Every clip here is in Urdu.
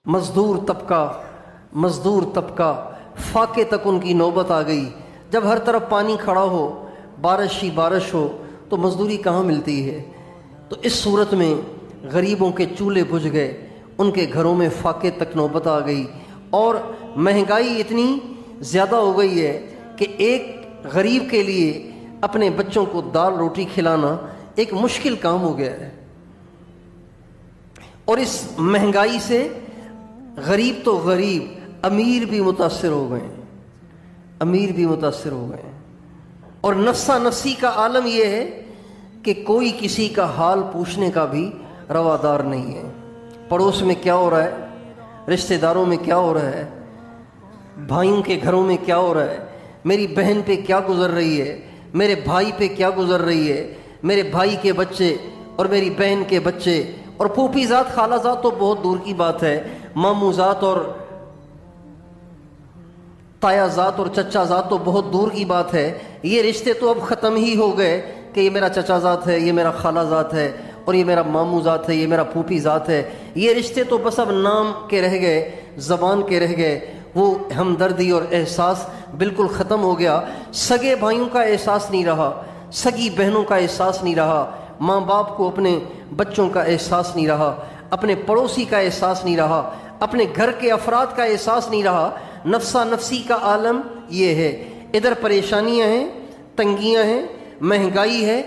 مزدور طبقہ فاقے تک ان کی نوبت آ گئی۔ جب ہر طرف پانی کھڑا ہو، بارش ہی بارش ہو، تو مزدوری کہاں ملتی ہے؟ تو اس صورت میں غریبوں کے چولہے بجھ گئے، ان کے گھروں میں فاقے تک نوبت آ گئی، اور مہنگائی اتنی زیادہ ہو گئی ہے کہ ایک غریب کے لیے اپنے بچوں کو دال روٹی کھلانا ایک مشکل کام ہو گیا ہے۔ اور اس مہنگائی سے غریب تو غریب، امیر بھی متاثر ہو گئے، اور نفسا نفسی کا عالم یہ ہے کہ کوئی کسی کا حال پوچھنے کا بھی روادار نہیں ہے۔ پڑوس میں کیا ہو رہا ہے، رشتہ داروں میں کیا ہو رہا ہے، بھائیوں کے گھروں میں کیا ہو رہا ہے، میری بہن پہ کیا گزر رہی ہے، میرے بھائی پہ کیا گزر رہی ہے، میرے بھائی کے بچے اور میری بہن کے بچے، اور پھوپھی ذات خالہ ذات تو بہت دور کی بات ہے، ماموں ذات اور تایا ذات اور چچا ذات تو بہت دور کی بات ہے۔ یہ رشتے تو اب ختم ہی ہو گئے کہ یہ میرا چچا ذات ہے، یہ میرا خالہ ذات ہے، اور یہ میرا ماموں ذات ہے، یہ میرا پھوپھی ذات ہے۔ یہ رشتے تو بس اب نام کے رہ گئے، زبان کے رہ گئے، وہ ہمدردی اور احساس بالکل ختم ہو گیا۔ سگے بھائیوں کا احساس نہیں رہا، سگی بہنوں کا احساس نہیں رہا، ماں باپ کو اپنے بچوں کا احساس نہیں رہا، اپنے پڑوسی کا احساس نہیں رہا، اپنے گھر کے افراد کا احساس نہیں رہا۔ نفسا نفسی کا عالم یہ ہے۔ ادھر پریشانیاں ہیں، تنگیاں ہیں، مہنگائی ہے،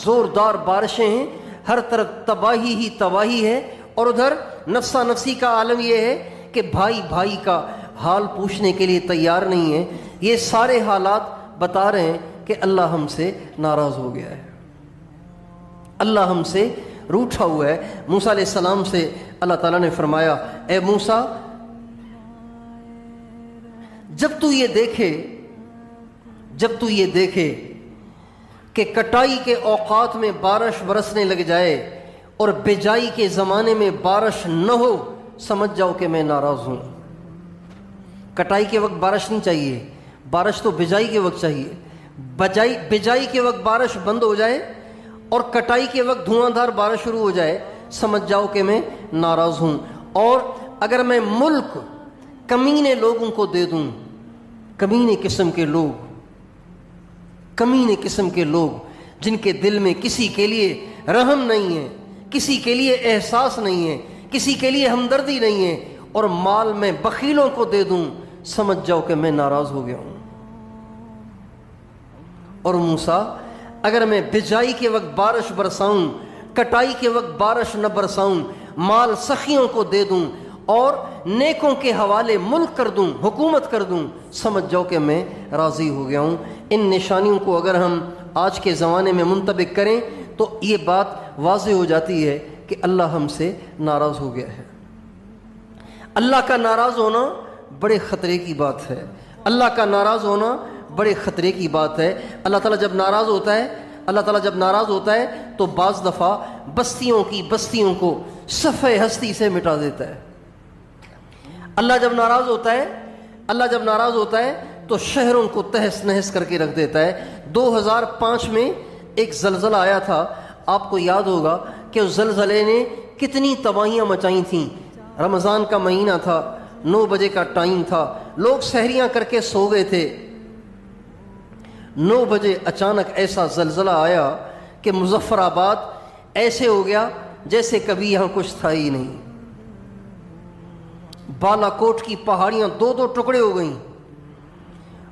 زوردار بارشیں ہیں، ہر طرف تباہی ہی تباہی ہے، اور ادھر نفسا نفسی کا عالم یہ ہے کہ بھائی بھائی کا حال پوچھنے کے لیے تیار نہیں ہے۔ یہ سارے حالات بتا رہے ہیں کہ اللہ ہم سے ناراض ہو گیا ہے، اللہ ہم سے روٹھا ہوا ہے۔ موسیٰ علیہ السلام سے اللہ تعالیٰ نے فرمایا، اے موسیٰ، جب تو یہ دیکھے کہ کٹائی کے اوقات میں بارش برسنے لگ جائے اور بجائی کے زمانے میں بارش نہ ہو، سمجھ جاؤ کہ میں ناراض ہوں۔ کٹائی کے وقت بارش نہیں چاہیے، بارش تو بجائی کے وقت چاہیے۔ بجائی کے وقت بارش بند ہو جائے اور کٹائی کے وقت دھواں دھار بارش شروع ہو جائے، سمجھ جاؤ کہ میں ناراض ہوں۔ اور اگر میں ملک کمینے لوگوں کو دے دوں، کمینے قسم کے لوگ جن کے دل میں کسی کے لیے رحم نہیں ہے، کسی کے لیے احساس نہیں ہے، کسی کے لیے ہمدردی نہیں ہے، اور مال میں بخیلوں کو دے دوں، سمجھ جاؤ کہ میں ناراض ہو گیا ہوں۔ اور موسیٰ، اگر میں بجائی کے وقت بارش برساؤں، کٹائی کے وقت بارش نہ برساؤں، مال سخیوں کو دے دوں اور نیکوں کے حوالے ملک کر دوں، حکومت کر دوں، سمجھ جاؤ کہ میں راضی ہو گیا ہوں۔ ان نشانیوں کو اگر ہم آج کے زمانے میں منطبق کریں تو یہ بات واضح ہو جاتی ہے کہ اللہ ہم سے ناراض ہو گیا ہے۔ اللہ کا ناراض ہونا بڑے خطرے کی بات ہے، اللہ کا ناراض ہونا بڑے خطرے کی بات ہے۔ اللہ تعالیٰ جب ناراض ہوتا ہے تو بعض دفعہ بستیوں کو صفحہ ہستی سے مٹا دیتا ہے۔ اللہ جب ناراض ہوتا ہے تو شہروں کو تہس نہس کر کے رکھ دیتا ہے۔ 2005 میں ایک زلزلہ آیا تھا، آپ کو یاد ہوگا کہ اس زلزلے نے کتنی تباہیاں مچائی تھیں۔ رمضان کا مہینہ تھا، 9 بجے کا ٹائم تھا، لوگ سحریاں کر کے سو گئے تھے۔ 9 بجے اچانک ایسا زلزلہ آیا کہ مظفر آباد ایسے ہو گیا جیسے کبھی یہاں کچھ تھا ہی نہیں۔ بالا کوٹ کی پہاڑیاں 2 ٹکڑے ہو گئیں،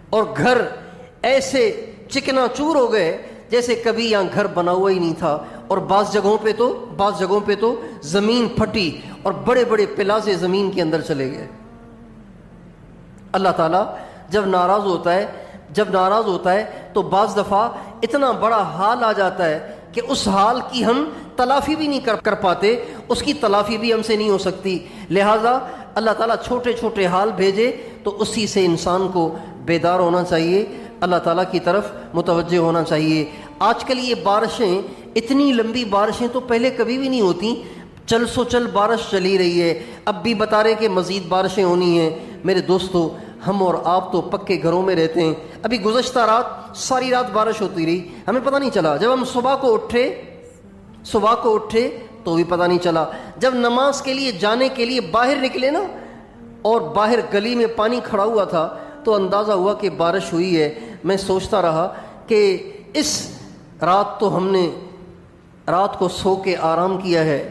اور گھر ایسے چکنا چور ہو گئے جیسے کبھی یہاں گھر بنا ہوا ہی نہیں تھا، اور بعض جگہوں پہ تو زمین پھٹی اور بڑے بڑے پلازے زمین کے اندر چلے گئے۔ اللہ تعالیٰ جب ناراض ہوتا ہے تو بعض دفعہ اتنا بڑا حال آ جاتا ہے کہ اس حال کی ہم تلافی بھی نہیں کر پاتے، اس کی تلافی بھی ہم سے نہیں ہو سکتی۔ لہٰذا اللہ تعالیٰ چھوٹے چھوٹے حال بھیجے تو اسی سے انسان کو بیدار ہونا چاہیے، اللہ تعالیٰ کی طرف متوجہ ہونا چاہیے۔ آج کل یہ بارشیں، اتنی لمبی بارشیں تو پہلے کبھی بھی نہیں ہوتی، چل بارش چلی رہی ہے، اب بھی بتا رہے کہ مزید بارشیں ہونی ہیں۔ میرے دوستو، ہم اور آپ تو پکے گھروں میں رہتے ہیں، ابھی گزشتہ رات ساری رات بارش ہوتی رہی، ہمیں پتہ نہیں چلا۔ جب ہم صبح کو اٹھے تو بھی پتہ نہیں چلا. جب نماز کے لیے جانے کے لیے باہر نکلے نا اور باہر گلی میں پانی کھڑا ہوا تھا تو اندازہ ہوا کہ بارش ہوئی ہے. میں سوچتا رہا کہ اس رات تو ہم نے رات کو سو کے آرام کیا ہے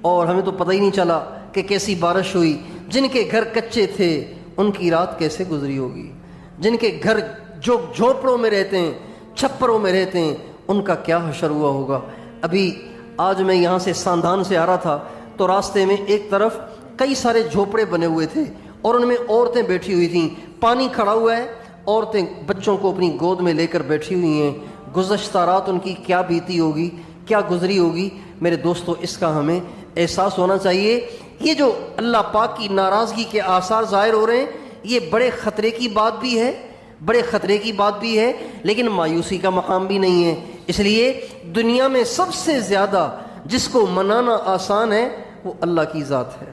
اور ہمیں تو پتہ ہی نہیں چلا کہ کیسی بارش ہوئی. جن کے گھر کچے تھے ان کی رات کیسے گزری ہوگی. جن کے گھر جو جھونپڑوں میں رہتے ہیں, چھپروں میں رہتے ہیں, ان کا کیا حشر ہوا ہوگا. ابھی آج میں یہاں سے ساندھان سے آ رہا تھا تو راستے میں ایک طرف کئی سارے جھونپڑے بنے ہوئے تھے اور ان میں عورتیں بیٹھی ہوئی تھیں. پانی کھڑا ہوا ہے, عورتیں بچوں کو اپنی گود میں لے کر بیٹھی ہوئی ہیں. گزشتہ رات ان کی کیا بیتی ہوگی, کیا گزری ہوگی. میرے دوستو, اس کا ہمیں احساس ہونا چاہیے. یہ جو اللہ پاک کی ناراضگی کے آثار ظاہر ہو رہے ہیں, یہ بڑے خطرے کی بات بھی ہے, بڑے خطرے کی بات بھی ہے, لیکن مایوسی کا مقام بھی نہیں ہے. اس لیے دنیا میں سب سے زیادہ جس کو منانا آسان ہے وہ اللہ کی ذات ہے.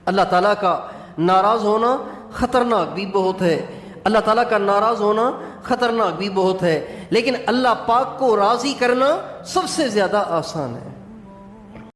اللہ تعالیٰ کا ناراض ہونا خطرناک بھی بہت ہے, اللہ تعالیٰ کا ناراض ہونا خطرناک بھی بہت ہے, لیکن اللہ پاک کو راضی کرنا سب سے زیادہ آسان ہے.